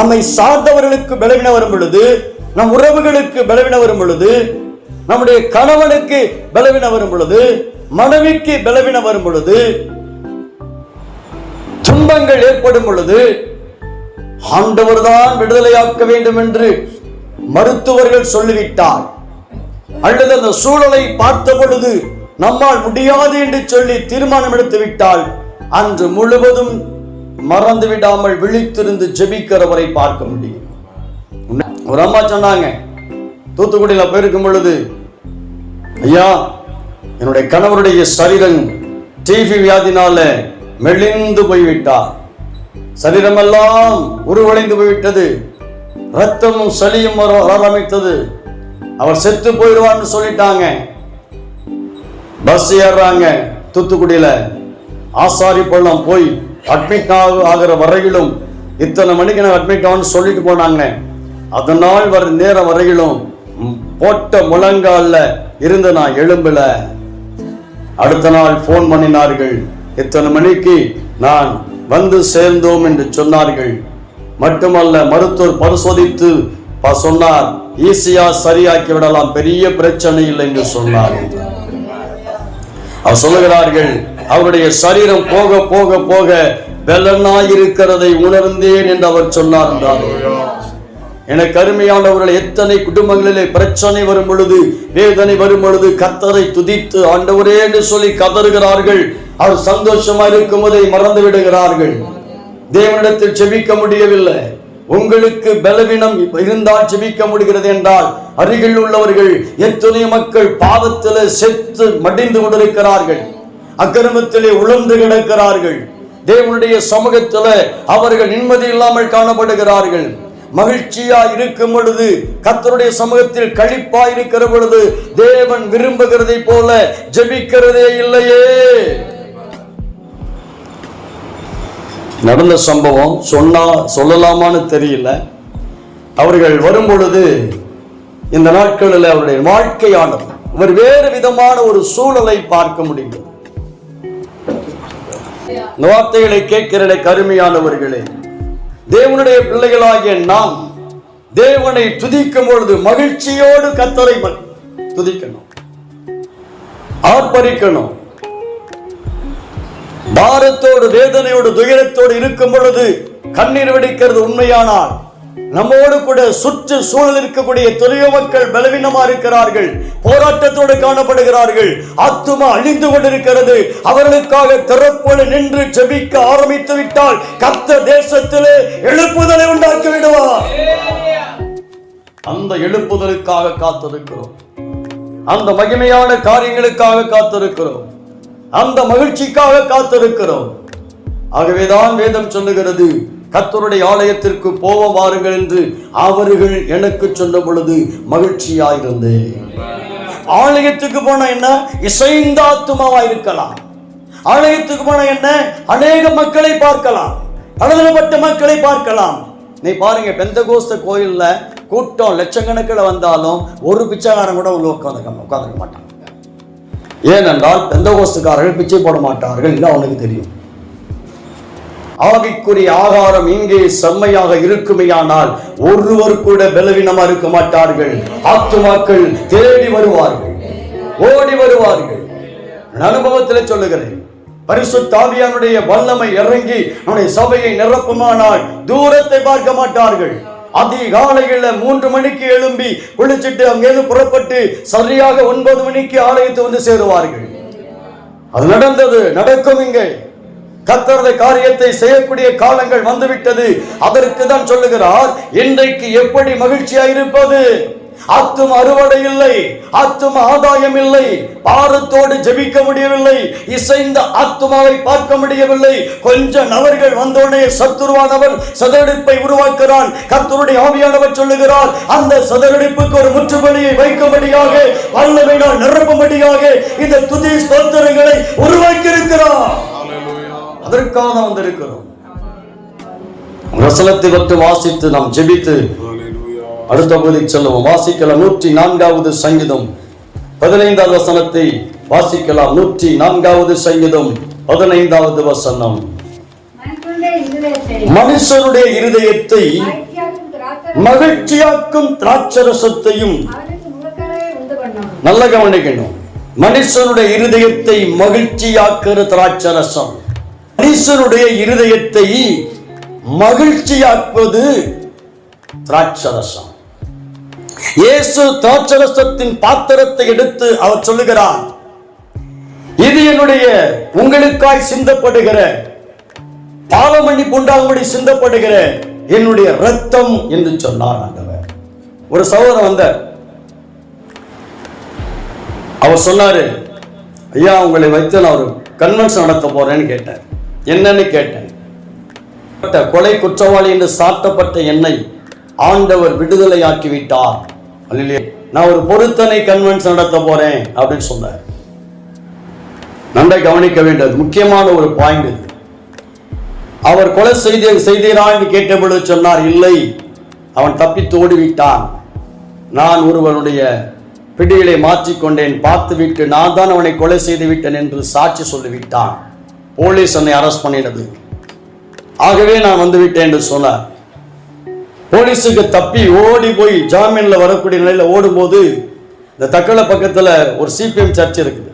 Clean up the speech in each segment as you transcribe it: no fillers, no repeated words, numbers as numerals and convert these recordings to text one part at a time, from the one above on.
நம்மை சார்ந்தவர்களுக்கு பலவீனம் வரும் பொழுது, நம் உறவுகளுக்கு பலவீனம் வரும் பொழுது, நம்முடைய கணவனுக்கு பலவீனம் வரும் பொழுது, மனைவிக்கு பலவீனம் வரும் பொழுது, துன்பங்கள் ஏற்படும் பொழுது, ஆண்டவர் தான் விடுதலையாக்க வேண்டும் என்று மருத்துவர்கள் சொல்லிவிட்டார், அல்லது அந்த சூழலை பார்த்த பொழுது நம்மால் முடியாது என்று சொல்லி தீர்மானம் எடுத்து விட்டால், அன்று முழுவதும் மறந்து விடாமல் விழித்திருந்து ஜெபிக்கிறவரை பார்க்க முடியும். ஒரு அம்மா சொன்னாங்க, தூத்துக்குடியில போயிருக்கும் பொழுது, ஐயா என்னுடைய கணவருடைய சரீரம் டிபி வியாதினால மெலிந்து போய்விட்டார், சரீரமெல்லாம் உருவடைந்து போய்விட்டது, ரத்தமும் சளியும் ஆரம்பித்தது, அவர் செத்து போயிடுவான்னு சொல்லிட்டாங்க. பஸ் ஏறாங்க, தூத்துக்குடியில ஆசாரி பள்ளம் போய் அட்மிட் ஆகிற வரையிலும் இத்தனை மணிக்கு நான் அட்மிட் ஆகுன்னு சொல்லிட்டு போனாங்க. அதனால் வர நேரம் வரையிலும் போட்ட முழங்கால இருந்து நான் எழும்பல. அடுத்த நாள் போன் பண்ணினார்கள், இத்தனை மணிக்கு நான் வந்து சேர்ந்தோம் என்று சொன்னார்கள். மட்டுமல்ல, மருத்துவர் பரிசோதித்து சொன்னார், ஈஸியா சரியாக்கி விடலாம், பெரிய பிரச்சனை இல்லை என்று சொன்னார். அவர் சொல்லுகிறார்கள், அவருடைய சரீரம் போக போக போக பலனாயிருக்கிறதை உணர்ந்தேன் என்று அவர் சொன்னார். எனக்கு அருமையானவர்கள், எத்தனை குடும்பங்களிலே பிரச்சனை வரும் பொழுது, வேதனை வரும் பொழுது கர்த்தரை துதித்து ஆண்டவரே என்று சொல்லி கதறுகிறார்கள். அவர் சந்தோஷமா இருக்கும் போதை மறந்து விடுகிறார்கள். தேவனிடத்தில் ஜெபிக்க முடியவில்லை. உங்களுக்கு பலவீனம் இருந்தால் ஜெபிக்க முடிகிறது என்றால், அருகில் உள்ளவர்கள் எத்தனை மக்கள் பாவத்திலே செத்து மடிந்து கொண்டிருக்கிறார்கள், அக்கிரமத்திலே உழந்து கிடக்கிறார்கள். தேவனுடைய சமூகத்திலே அவர்கள் நிம்மதி இல்லாமல் காணப்படுகிறார்கள். மகிழ்ச்சியா இருக்கும் பொழுது, கர்த்தருடைய சமூகத்தில் களிப்பா இருக்கிற பொழுது, தேவன் விரும்புகிறதை போல ஜெபிக்கிறதே இல்லையே. நடந்த சம்பவம் சொல்லலாமான்னு தெரியல. அவர்கள் வரும் பொழுது, இந்த நாட்களில் அவருடைய வாழ்க்கையானது ஒரு வேறு விதமான ஒரு சூழலை பார்க்க முடியும். இந்த வார்த்தைகளை கேட்கிற கருமையானவர்களே, தேவனுடைய பிள்ளைகளாகிய நாம் தேவனை துதிக்கும் பொழுது மகிழ்ச்சியோடு கர்த்தரை துதிக்கணும், ஆர்ப்பரிக்கணும். பாரத்தோடு வேதனையோடு துயரத்தோடு இருக்கும் பொழுது கண்ணீர் வெடிக்கிறது உண்மையானால், நம்மோடு கூட சுற்று சூழல் இருக்கக்கூடிய துறைய மக்கள் பலவீனமா இருக்கிறார்கள், போராட்டத்தோடு காணப்படுகிறார்கள், ஆத்துமா அழிந்து கொண்டிருக்கிறது. அவர்களுக்காக திறப்போடு நின்று ஜெபிக்க ஆரம்பித்து விட்டால் கர்த்தர் தேசத்திலே எழுப்புதலை உண்டாக்கி விடுவார். அந்த எழுப்புதலுக்காக காத்திருக்கிறோம், அந்த மகிமையான காரியங்களுக்காக காத்திருக்கிறோம், அந்த மகிழ்ச்சிக்காக காத்திருக்கிறோம். ஆகவேதான் வேதம் சொல்லுகிறது, கர்த்தருடைய ஆலயத்திற்கு போவ வாருங்கள் என்று அவர்கள் எனக்கு சொன்ன பொழுது மகிழ்ச்சியாயிருந்தேன். ஆலயத்துக்கு போனா என்ன, இசைந்த ஆத்துமாவா இருக்கலாம். ஆலயத்துக்கு போனா என்ன, அநேக மக்களை பார்க்கலாம், பலதரப்பட்ட மக்களை பார்க்கலாம். நீ பாருங்க, பெந்தகோஸ்த கோயில்ல கூட்டம் லட்சக்கணக்கில் வந்தாலும் ஒரு பிச்சைக்காரன் கூட உட்கார்ந்துக்க மாட்டான். ஏனென்றால் பெந்தகோஸ்துக்காரர்கள் பிச்சை போட மாட்டார்கள், இல்லை அவனுக்கு தெரியும். ஆவிக்குரிய ஆகாரம் இங்கே செம்மையாக இருக்குமையானால் ஒருவர் கூட பலவீனமா இருக்க மாட்டார்கள். ஆத்துமாக்கள் தேடி வருவார்கள், ஓடி வருவார்கள். அனுபவத்தில் சொல்லுகிறேன், பரிசுத்த ஆவியானுடைய வல்லமை இறங்கி நம்முடைய சபையை நிரப்புமானால் தூரத்தை பார்க்க மாட்டார்கள். அதிகாலையில் 3 மணிக்கு எழும்பி குளிச்சுட்டு அங்கேருந்து புறப்பட்டு சரியாக 9 மணிக்கு ஆலயத்தை வந்து சேருவார்கள். அது நடந்தது, நடக்கும். இங்கே கர்த்தருடைய காரியத்தை செய்யக்கூடிய காலங்கள் வந்துவிட்டது. அதற்கு தான் சொல்லுகிறார், இன்றைக்கு எப்படி மகிழ்ச்சியா இருப்பது. ஆத்தும அறுவடை இல்லை, ஆத்தும ஆதாயம் இல்லை, பாரத்தோடு ஜெபிக்க முடியவில்லை, இசைந்த ஆத்துமாவை பார்க்க முடியவில்லை. கொஞ்ச நபர்கள் வந்தோடனே சத்துருவானவர் சதவெடிப்பை உருவாக்குறான். கர்த்தருடைய ஆவியானவர் சொல்லுகிறார், அந்த சதவெடிப்புக்கு ஒரு முற்றுப்புள்ளியை வைக்கும்படியாக, வல்லமையினால் நிரப்பும்படியாக இந்த துதி ஸ்தோத்திரங்களை உருவாக்கி இருக்கிறார். அதற்காக வந்திருக்கிறோம். வசனத்தை பற்றி வாசித்து நாம் ஜெபித்து அடுத்த பகுதிக்கு செல்லுவோம். வாசிக்கலாம் 104வது சங்கீதம் 15வது வசனத்தை வாசிக்கலாம். 104வது சங்கீதம் 15வது வசனம். மனுஷனுடைய இருதயத்தை மகிழ்ச்சியாக்கும் திராட்சரசத்தையும். நல்ல கவனிக்கணும், மனுஷனுடைய இருதயத்தை மகிழ்ச்சியாக்குற திராட்சரசம், மனுஷனுடைய இருதயத்தை மகிழ்ச்சியாக்குவது திராட்சரசம். இயேசு திராட்சரசத்தின் பாத்திரத்தை எடுத்து அவர் சொல்லுகிறார், இது என்னுடைய உங்களுக்காய் சிந்தப்படுகிற, பாவ மன்னிப்பு உண்டாகும்படி சிந்தப்படுகிற என்னுடைய ரத்தம் என்று சொன்னார் ஆண்டவர். ஒரு சகோதரன் வந்தார், அவர் சொன்னாரு, ஐயா உங்களை வைத்து நான் ஒரு கன்வென்ஷன் நடத்த போறேன்னு கேட்டார். என்னன்னு கேட்டேன். கொலை குற்றவாளி என்று சாட்டப்பட்ட என்னை ஆண்டவர் விடுதலை ஆக்கிவிட்டார், நான் ஒரு பொருத்தனை கன்வென்ஷன் நடத்த போறேன் அப்படின்னு சொன்னார். நன்றாய் கவனிக்க வேண்டியது முக்கியமான ஒரு பாயிண்ட் இது. அவர் கொலை செய்தீரா என்று கேட்டபொழுது சொன்னார், இல்லை, அவன் தப்பித்து ஓடிவிட்டான், நான் ஒருவனுடைய பிடிகளை மாற்றிக்கொண்டேன், பார்த்துவிட்டு நான் தான் அவனை கொலை செய்து விட்டேன் என்று சாட்சி சொல்லிவிட்டான், போலீஸ் என்னை அரெஸ்ட் பண்ணினது, ஆகவே நான் வந்து விட்டேன் என்று சொன்னார். போலீஸுக்கு தப்பி ஓடி போய் ஜாமீன்ல வரக்கூடிய நிலையில ஓடும்போது இந்த தக்கலை பக்கத்துல ஒரு சிபிஎம் சர்ச் இருக்குது,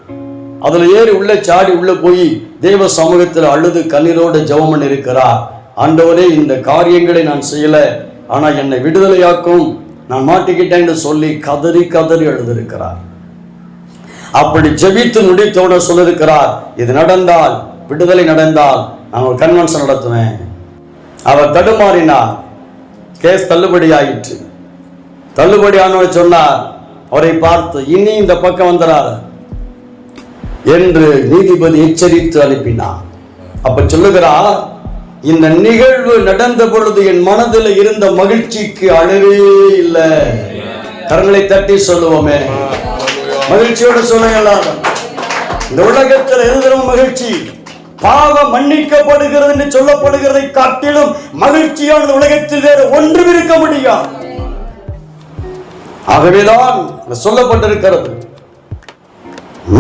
அதுல ஏறி உள்ள சாடி உள்ள போய் தேவ சமூகத்தில் அழுது கண்ணீரோடு ஜெபம் பண்ணி இருக்கிறார். ஆண்டவரே, இந்த காரியங்களை நான் செய்யல, ஆனா என்னை விடுதலையாக்கும், நான் மாட்டிக்கிட்டேன் என்று சொல்லி கதறி கதறி எழுதிருக்கிறார். அப்படி ஜெபித்து முடித்தோட சொல்லிருக்கிறார், இது நடந்தால், விடுதலை நடந்தால் நான் ஒரு கன்வென்ஷன் நடத்துவேன். அவர் தடுமாறினார், கேஸ் தள்ளுபடி ஆயிற்று. தள்ளுபடியான சொன்னார், அவரை பார்த்து இனி இந்த பக்கம் வந்துறார் என்று நீதிபதி எச்சரித்து அனுப்பினார். அப்ப சொல்லுகிறார், இந்த நிகழ்வு நடந்த பொழுது என் மனதில் இருந்த மகிழ்ச்சிக்கு அளவே இல்லை. கரங்களை தட்டி சொல்லுவோமே, மகிழ்ச்சியோடு சொல்லுங்களா. இந்த உலகத்தில் எழுதும் மகிழ்ச்சி, பாவம் மன்னிக்கப்படுகிறது என்று சொல்லப்படுகிறதை காட்டிலும் மகிழ்ச்சியான உலகத்தில் வேறு ஒன்றும் இருக்க முடியாது. ஆகவேதான் சொல்லப்பட்டிருக்கிறது,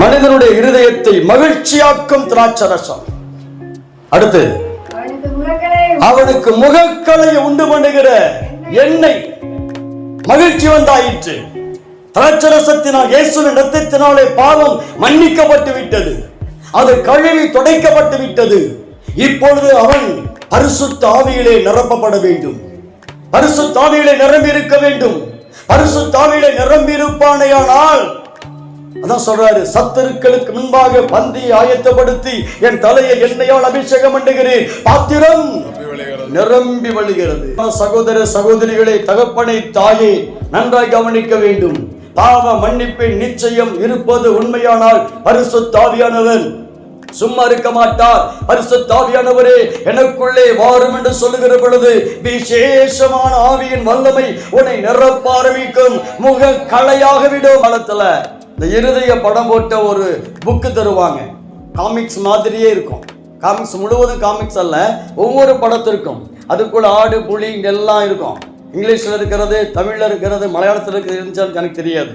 மனிதனுடைய இருதயத்தை மகிழ்ச்சியாக்கும் திராட்சரசம். அடுத்து, அவனுக்கு முகக்கலை உண்டு பண்ணுகிற எண்ணெய். மகிழ்ச்சி வந்தாயிற்று. திராட்சரசத்தினால், இயேசுவின் இரத்தத்தினாலே பாவம் மன்னிக்கப்பட்டு விட்டது, அது கழுவி துடைக்கப்பட்டு விட்டது. இப்பொழுது அவன் பரிசுத்த ஆவியிலே நிரப்பப்பட வேண்டும், பரிசுத்த ஆவியிலே நிரம்பி இருக்க வேண்டும். பரிசுத்த ஆவியிலே நிரம்பி இருப்பானேயானால், அதான் சொல்றாரு, சத்துருக்களுக்கு முன்பாக பந்தி ஆயத்தப்படுத்தி என் தலையை எண்ணெயால் அபிஷேகம் பண்ணுகிறேன், பாத்திரம் நிரம்பி வழிகிறது. சகோதர சகோதரிகளை, தகப்பனை, தாயை நன்றாய் கவனிக்க வேண்டும். பாவ மன்னிப்பின் நிச்சயம் இருப்பது உண்மையானால் பரிசுத்த ஆவியானவர் சும்மா இருக்க மாட்டார். பரிசுத்த ஆவியானவரே எனக்குள்ளே வாரும் என்று சொல்லுகிற பொழுது விசேஷமான ஆவியின் வல்லமை உன்னை நிரப்ப ஆரம்பிக்கும். முக கலையாக விடும். காலத்துல இந்த இருதய படம் போட்ட ஒரு புக்கு தருவாங்க, காமிக்ஸ் மாதிரியே இருக்கும். காமிக்ஸ் முழுவதும் காமிக்ஸ் அல்ல, ஒவ்வொரு படத்திற்கும் அதுக்குள்ள ஆடு புலி எல்லாம் இருக்கும். இங்கிலீஷ்ல இருக்கிறது, தமிழ்ல இருக்கிறது, மலையாளத்தில் இருக்கிறது எனக்கு தெரியாது,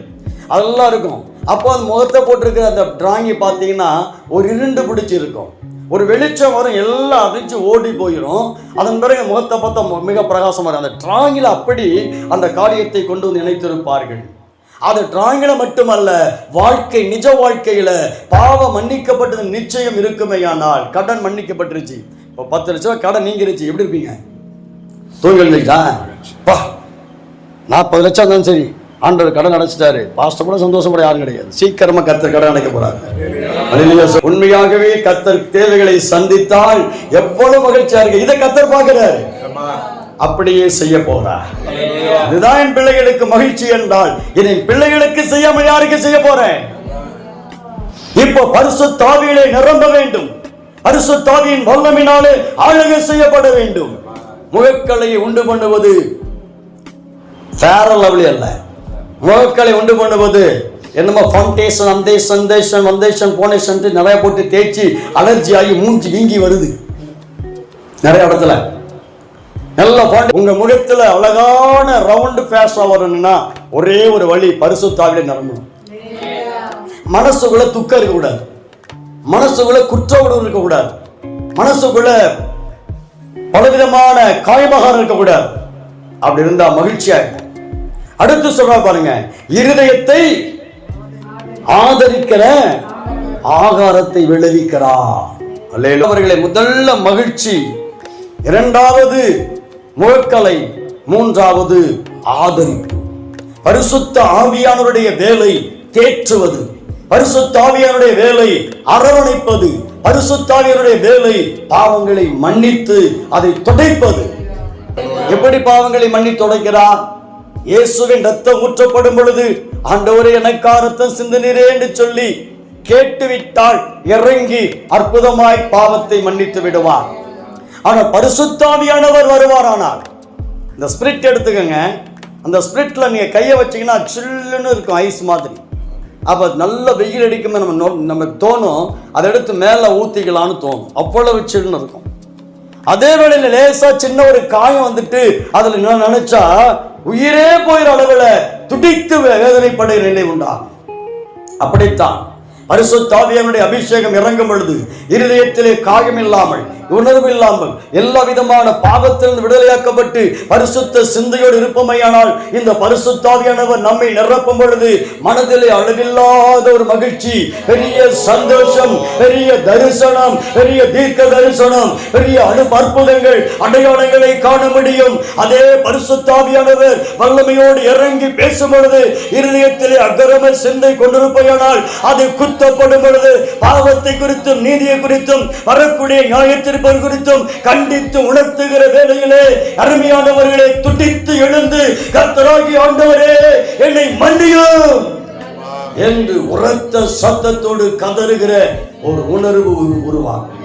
அதெல்லாம் இருக்கும். அப்போ அந்த முகத்தை போட்டிருக்கிற அந்த டிராயிங்கை பார்த்தீங்கன்னா ஒரு இருண்டு பிடிச்சி இருக்கும், ஒரு வெளிச்சம் வரும், எல்லாம் அடிச்சு ஓடி போயிடும். அதன் பிறகு முகத்தை பார்த்தா மிக பிரகாசமாக இருக்கும். அந்த டிராயிங்கில் அப்படி அந்த காரியத்தை கொண்டு வந்து இணைத்திருப்பார்கள். அது டிராயிங்கில் மட்டுமல்ல, வாழ்க்கை, நிஜ வாழ்க்கையில பாவம் மன்னிக்கப்பட்டது நிச்சயம் இருக்குமேயானால், கடன் மன்னிக்கப்பட்டுருச்சு, இப்போ 10 லட்சம் கடன் நீங்கிருச்சு, எப்படி இருப்பீங்க? தூங்கிட்டா 40 லட்சம் இருந்தாலும் சரி, ஆண்டவர் கடன் அடைச்சிட்டாரு, பாஸ்டர் கூட சந்தோஷப்பட யாரும் கிடையாது. சீக்கிரமா கர்த்தர் கடன் அடைக்க போறாங்க. உண்மையாகவே கர்த்தர் தேவைகளை சந்தித்தால் எவ்வளவு மகிழ்ச்சியா இருக்கு. இதை கர்த்தர் பார்க்கிறாரு, அப்படியே செய்ய போறார். இதுதான் என் பிள்ளைகளுக்கு மகிழ்ச்சி என்றால், இதை பிள்ளைகளுக்கு செய்யாம யாருக்கு செய்ய போறேன்? இப்போ பரிசுத்த ஆவியிலே நிரம்ப வேண்டும். பரிசுத்த ஆவியின் வல்லமையினாலே ஆளுகை செய்யப்பட வேண்டும். முகக்கலையை உண்டு பண்ணுவது வேற லெவல் அல்ல. முகக்கலை உண்டு பண்ணுவது என்னமோ ஃபவுண்டேஷன், அந்தேஷன், வந்தேஷன், போனேஷன் நிறைய போட்டு தேய்ச்சி அலர்ஜி ஆகி மூஞ்சி வீங்கி வருது நிறைய இடத்துல. நல்ல உங்க முகத்துல அழகான ரவுண்ட் ஃபேஸா வரணும்னா ஒரே ஒரு வழி, பரிசுத்த ஆவியிலே நிரம்பணும். மனசுக்குள்ள துக்கம் இருக்கக்கூடாது, மனசுக்குள்ள குற்ற உணர்வு இருக்கக்கூடாது, மனசுக்குள்ள பலவிதமான காயமாக இருக்கக்கூடாது. அப்படி இருந்தா மகிழ்ச்சியா இருக்கும். அடுத்து சொல்ற பாருங்க, இருதயத்தை ஆதரிக்கிற ஆகாரத்தை விளைவிக்கிறார். அவர்களை முதல்ல மகிழ்ச்சி, இரண்டாவது முகக்கலை, மூன்றாவது ஆதரிப்பு. பரிசுத்த ஆவியானவருடைய வேலை தேற்றுவது, பரிசுத்த ஆவியானுடைய வேலை அரவணைப்பது, பரிசுத்த ஆவியானுடைய வேலை பாவங்களை மன்னித்து அதை துடைப்பது. எப்படி பாவங்களை மன்னி துடைக்கிறார்? இயேசுவின் ரத்தம் ஊற்றப்படும் பொழுது ஆண்டவரே எனக்காக ரத்தம் சிந்தினீரே என்று சொல்லி கேட்டுவிட்டால் இறங்கி அற்புதமாய் பாவத்தை மன்னித்து விடுவார். ஆனா பரிசுத்த ஆவியானவர் வருவாரானால், இந்த ஸ்பிரிட் எடுத்துக்கங்க, அந்த ஸ்பிரிட்ல நீங்க கையை வச்சீங்கன்னா சில்லுன்னு இருக்கும், ஐஸ் மாதிரி. அப்ப நல்ல வெயில் அடிக்கும் நமக்கு தோணும், அதை எடுத்து மேல ஊத்திக்கலான்னு தோணும், அவ்வளவு சில்லுன்னு இருக்கும். அதே வேளையில லேசா சின்ன ஒரு காயம் வந்துட்டு அதுல நினைச்சா உயிரே போயிற அளவுல துடித்து வேதனைப்படுகிற நிலை உண்டாகும். அப்படித்தான் பரிசுத்த ஆவியானுடைய அபிஷேகம் இறங்கும் பொழுது இருதயத்திலே காயம் இல்லாமல், உணர்வு இல்லாமல், எல்லா விதமான பாவத்திலிருந்து விடுதலையாக்கப்பட்டு பரிசுத்த சிந்தையோடு இருப்பமையானால் இந்த பரிசுத்த ஆவியானவர் நம்மை நிரப்பும் பொழுது மனதிலே அளவில்லாத ஒரு மகிழ்ச்சி, பெரிய சந்தோஷம், பெரிய தரிசனம், பெரிய தீர்க்க தரிசனம், பெரிய அற்புதங்கள், அடையாளங்களை காண முடியும். அதே பரிசுத்த ஆவியானவர் வல்லமையோடு இறங்கி பேசும் பொழுது இருதயத்திலே அகரம சிந்தை கொண்டிருப்பையானால் அது குத்தப்படும் பொழுது பாவத்தை குறித்தும் நீதியை குறித்தும் வரக்கூடிய நியாயத்திற்கு குறித்தும் கண்டித்து உணர்த்துகிற வேளையிலே அருமையானவர்களை துடித்து எழுந்து கர்த்தராகிய ஆண்டவரே என்னை மன்னியும் என்று உரத்த சத்தத்தோடு கதறுகிற ஒரு உணர்வு உருவாகும்.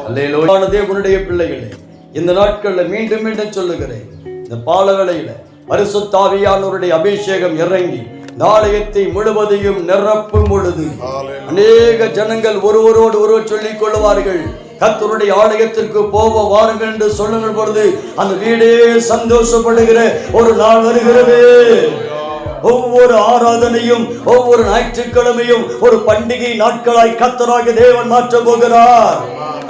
அல்லேலூயா. தேவனுடைய பிள்ளைகளே, இந்த நாட்களில் மீண்டும் மீண்டும் சொல்லுகிறேன், இந்த பாலவேளையில பரிசுத்த ஆவியானவருடைய அபிஷேகம் இறங்கி ஆலயத்தை முழுவதையும் நிரப்பும் பொழுது அநேக ஜனங்கள் ஒருவரோடு ஒருவர் சொல்லிக் கொள்வார்கள், கர்த்தருடைய ஆலயத்திற்கு போவ வாருங்கள் என்று சொல்லுகிற பொழுது அந்த வீடே சந்தோஷப்படுகிற ஒரு நாள் வருகிறது. ஒவ்வொரு ஆராதனையும் ஒவ்வொரு ஞாயிற்றுக்கிழமையும் ஒரு பண்டிகை நாட்களாய் கர்த்தராகிய தேவன் மாற்ற போகிறார்.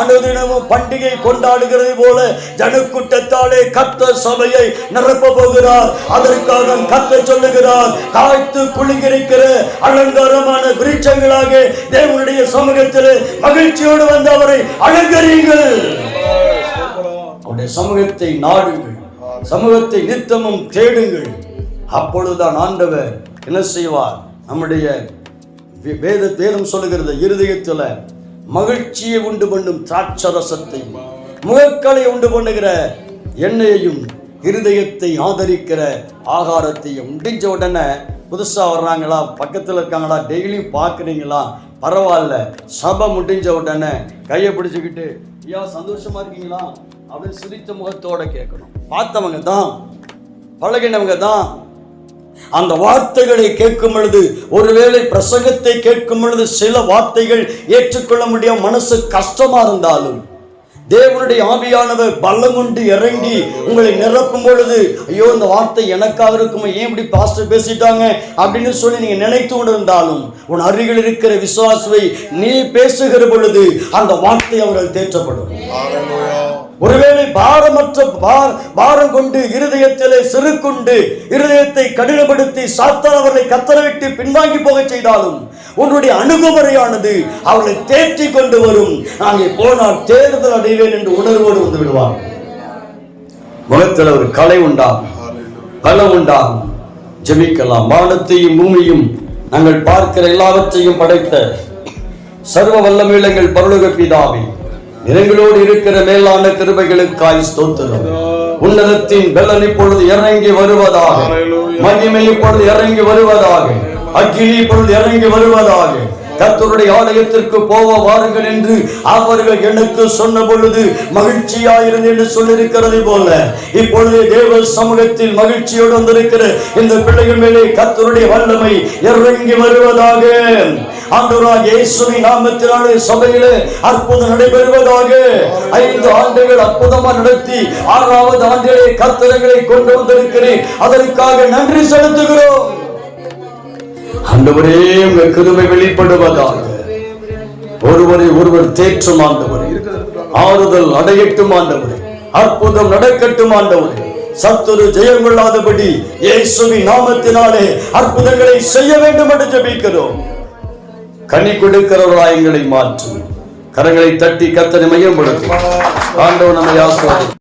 அனுதினமும் பண்டிகை கொண்டாடுகிறது போல ஜனக்கூட்டத்தாலே கர்த்தர் சபையை நிரப்ப போகிறார். அதற்காக கர்த்தர் சொல்லுகிறார், காய்த்து குலுங்கிருக்கிற அலங்காரமான விருட்சங்களாக தேவனுடைய சமூகத்தில் மகிழ்ச்சியோடு வந்து அவரை அலங்கரியுங்கள். அவருடைய சமூகத்தை நாடுங்கள், சமூகத்தை நித்தமும் தேடுங்கள். அப்பொழுதுதான் ஆண்டவர் என்ன செய்வார்? நம்முடைய வேதம் சொல்லுகிறது, இருதயத்தில் மகிழ்ச்சியை உண்டு பண்ணும் திராட்சரசத்தையும் முகக்களை உண்டு பண்ணுகிற எண்ணெயையும் இருதயத்தை ஆதரிக்கிற ஆகாரத்தையும் முடிஞ்ச உடனே புதுசா வர்றாங்களா, பக்கத்தில் இருக்காங்களா, டெய்லியும் பார்க்குறீங்களா, பரவாயில்ல, சபை முடிஞ்ச உடனே கையை பிடிச்சுக்கிட்டு ஐயா சந்தோஷமா இருக்கீங்களா அப்படின்னு சிரித்த முகத்தோட கேட்கணும். பார்த்தவங்க தான், பழகினவங்க தான். அந்த வார்த்தைகளை கேட்கும் பொழுது, ஒருவேளை பிரசங்கத்தை கேட்கும் பொழுது சில வார்த்தைகள் ஏற்றுக்கொள்ள முடியாம மனசு கஷ்டமா இருந்தாலும் தேவனுடைய ஆவியானவர் பலம் கொண்டு இறங்கி உங்களை நிரப்பும் பொழுது, ஐயோ இந்த வார்த்தை எனக்காக இருக்குமா, ஏன் இப்படி பாஸ்டர் பேசிட்டாங்க அப்படின்னு சொல்லி நீங்க நினைத்து கொண்டிருந்தாலும் உன் அருகில் இருக்கிற விசுவாசுவை நீ பேசுகிற பொழுது அந்த வார்த்தை அவர்கள் தேற்றப்படும். ஒருவேளை பாரம் கொண்டு இருதயத்திலே சிறுக்குண்டு இருதயத்தை கடினப்படுத்தி சாத்தான் அவர்களை கத்தர விட்டு பின்வாங்கி போக செய்தாலும் உன்னுடைய அணுகுமுறையானது அவர்களை தேற்றி கொண்டு வரும். நாங்கள் போனால் தேர்தல் அடைவேன் என்று உணர்வோடு வந்து விடுவார். முகத்தில் ஒரு கலை உண்டாகும், பலம் உண்டாகும். ஜெபிக்கலாம். வானத்தையும் பூமியும் நாங்கள் பார்க்கிற எல்லாவற்றையும் படைத்த சர்வ வல்லமையுள்ள எங்கள் பரலோக பிதாவே, எங்களோடு இருக்கிற மேலான கிருபைகளுக்காய் ஸ்தோத்திரம். உன்னதத்தின் பலன் இப்பொழுது இறங்கி வருவதாக, மகிமை இப்பொழுது இறங்கி வருவதாக, அக்கினி இப்பொழுது இறங்கி வருவதாக. கர்த்தருடைய ஆலயத்திற்கு போவ வாருங்கள் என்று அவர்கள் எனக்கு சொன்ன பொழுது மகிழ்ச்சியாயிருந்து என்று சொல்லியிருக்கிறது போல இப்பொழுது தேவ சமூகத்தில் மகிழ்ச்சியோடு வந்திருக்கிற இந்த பிள்ளைகள் மேலே கர்த்தருடைய வல்லமை இறங்கி வருவதாக. ஆண்டவராகிய இயேசுவின் நாமத்தினாலே சபையிலே அற்புதம் நடைபெறுவதாக. 5 ஆண்டுகள் அற்புதமா நடத்தி 6வது ஆண்டிலே கர்த்தர்களை கொண்டு வந்திருக்கிறேன். அதற்காக நன்றி செலுத்துகிறோம். ஆண்டவரே உங்க கிருபை வெளிப்படுவதாக. ஒருவரை ஒருவர் தேற்றும் ஆண்டவரே, ஆறுதல் அடையட்டும் ஆண்டவரே, அற்புதம் நடக்கட்டும் ஆண்டவரே. சத்துரு ஜெயம் கொள்ளாதபடி இயேசுவின் நாமத்தினாலே அற்புதங்களை செய்ய வேண்டும் என்று ஜெபிக்கிறோம். கனி கொடுக்கிறவர்களாய் எங்களை மாற்றும். கரங்களை தட்டி கர்த்தரை மையப்படுத்தும். ஆண்டவர் நம்மை ஆசீர்வதிப்பார்.